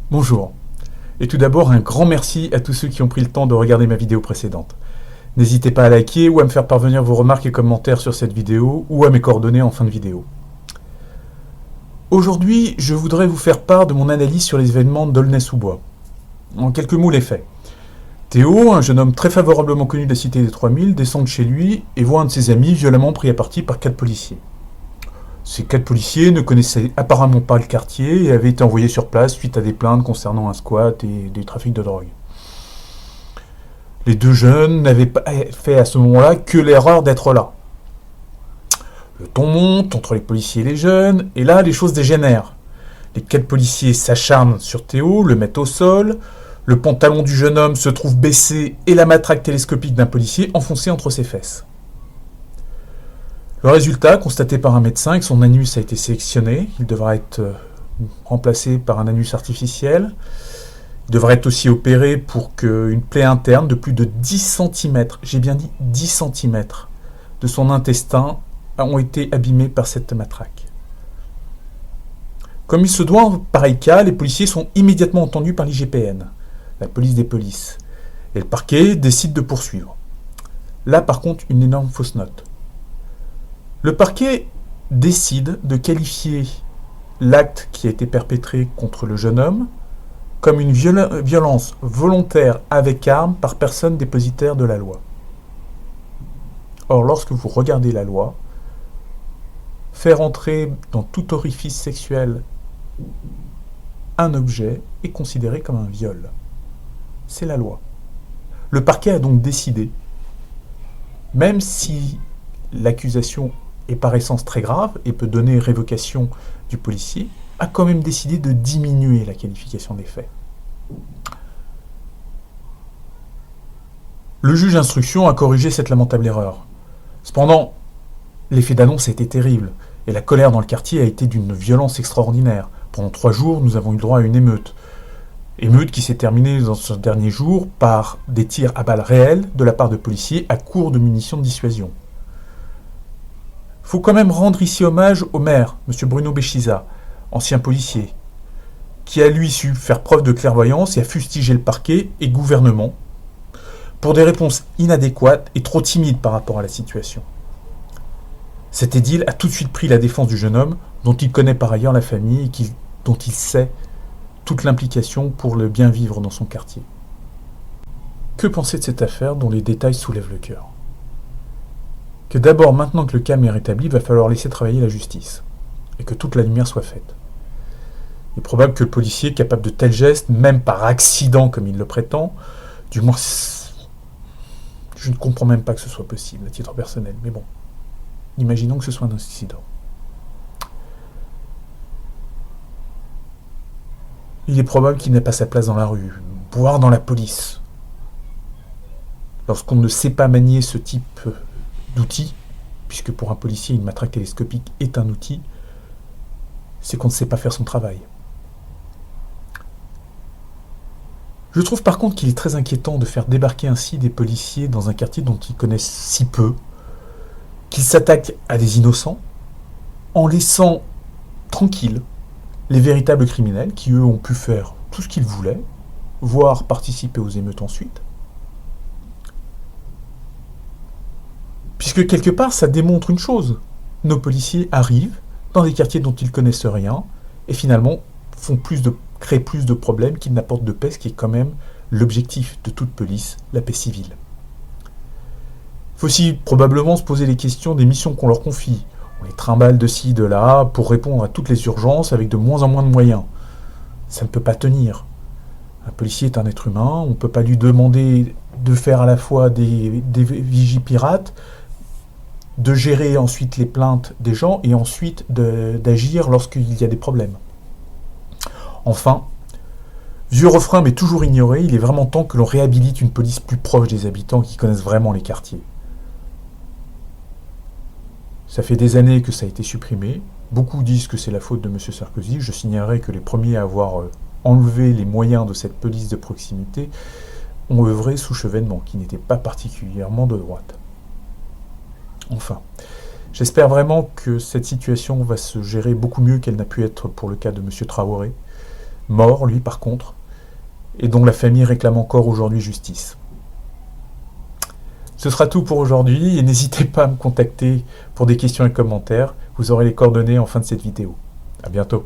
Bonjour, et tout d'abord un grand merci à tous ceux qui ont pris le temps de regarder ma vidéo précédente. N'hésitez pas à liker ou à me faire parvenir vos remarques et commentaires sur cette vidéo ou à mes coordonnées en fin de vidéo. Aujourd'hui, je voudrais vous faire part de mon analyse sur les événements d'Aulnay-sous-Bois. En quelques mots, les faits. Théo, un jeune homme très favorablement connu de la cité des 3000, descend de chez lui et voit un de ses amis violemment pris à partie par 4 policiers. Ces 4 policiers ne connaissaient apparemment pas le quartier et avaient été envoyés sur place suite à des plaintes concernant un squat et des trafics de drogue. Les deux jeunes n'avaient pas fait à ce moment-là que l'erreur d'être là. Le ton monte entre les policiers et les jeunes, et là, les choses dégénèrent. Les 4 policiers s'acharnent sur Théo, le mettent au sol, le pantalon du jeune homme se trouve baissé et la matraque télescopique d'un policier enfoncée entre ses fesses. Le résultat, constaté par un médecin, est que son anus a été sélectionné. Il devra être remplacé par un anus artificiel. Il devra être aussi opéré pour qu'une plaie interne de plus de 10 cm, j'ai bien dit 10 cm, de son intestin ont été abîmés par cette matraque. Comme il se doit en pareil cas, les policiers sont immédiatement entendus par l'IGPN, la police des polices, et le parquet décide de poursuivre. Là, par contre, une énorme fausse note. Le parquet décide de qualifier l'acte qui a été perpétré contre le jeune homme comme une violence volontaire avec arme par personne dépositaire de la loi. Or, lorsque vous regardez la loi, faire entrer dans tout orifice sexuel un objet est considéré comme un viol. C'est la loi. Le parquet a donc décidé, même si l'accusation est par essence très grave et peut donner révocation du policier, a quand même décidé de diminuer la qualification des faits. Le juge d'instruction a corrigé cette lamentable erreur. Cependant, l'effet d'annonce a été terrible, et la colère dans le quartier a été d'une violence extraordinaire. Pendant 3 jours, nous avons eu le droit à une émeute. Émeute qui s'est terminée dans ce dernier jour par des tirs à balles réelles de la part de policiers à court de munitions de dissuasion. Il faut quand même rendre ici hommage au maire, M. Bruno Béchiza, ancien policier, qui a lui su faire preuve de clairvoyance et a fustigé le parquet et gouvernement pour des réponses inadéquates et trop timides par rapport à la situation. Cet édile a tout de suite pris la défense du jeune homme, dont il connaît par ailleurs la famille et dont il sait toute l'implication pour le bien vivre dans son quartier. Que penser de cette affaire dont les détails soulèvent le cœur ? Que d'abord, maintenant que le calme est rétabli, il va falloir laisser travailler la justice, et que toute la lumière soit faite. Il est probable que le policier, capable de tels gestes, même par accident comme il le prétend, du moins, je ne comprends même pas que ce soit possible à titre personnel, mais bon, imaginons que ce soit un accident. Il est probable qu'il n'ait pas sa place dans la rue, voire dans la police. Lorsqu'on ne sait pas manier ce type d'outil, puisque pour un policier, une matraque télescopique est un outil, c'est qu'on ne sait pas faire son travail. Je trouve par contre qu'il est très inquiétant de faire débarquer ainsi des policiers dans un quartier dont ils connaissent si peu, qu'ils s'attaquent à des innocents, en laissant tranquilles les véritables criminels qui, eux, ont pu faire tout ce qu'ils voulaient, voire participer aux émeutes ensuite. Puisque quelque part, ça démontre une chose. Nos policiers arrivent dans des quartiers dont ils connaissent rien, et finalement créent plus de problèmes qu'ils n'apportent de paix, ce qui est quand même l'objectif de toute police, la paix civile. Il faut aussi probablement se poser les questions des missions qu'on leur confie. On les trimballe de ci, de là, pour répondre à toutes les urgences avec de moins en moins de moyens. Ça ne peut pas tenir. Un policier est un être humain, on ne peut pas lui demander de faire à la fois des vigies pirates, de gérer ensuite les plaintes des gens et ensuite d'agir lorsqu'il y a des problèmes. Enfin, vieux refrain mais toujours ignoré, il est vraiment temps que l'on réhabilite une police plus proche des habitants qui connaissent vraiment les quartiers. Ça fait des années que ça a été supprimé. Beaucoup disent que c'est la faute de M. Sarkozy. Je signalerai que les premiers à avoir enlevé les moyens de cette police de proximité ont œuvré sous Chevènement, qui n'était pas particulièrement de droite. Enfin, j'espère vraiment que cette situation va se gérer beaucoup mieux qu'elle n'a pu être pour le cas de M. Traoré, mort lui par contre, et dont la famille réclame encore aujourd'hui justice. Ce sera tout pour aujourd'hui et n'hésitez pas à me contacter pour des questions et commentaires. Vous aurez les coordonnées en fin de cette vidéo. À bientôt.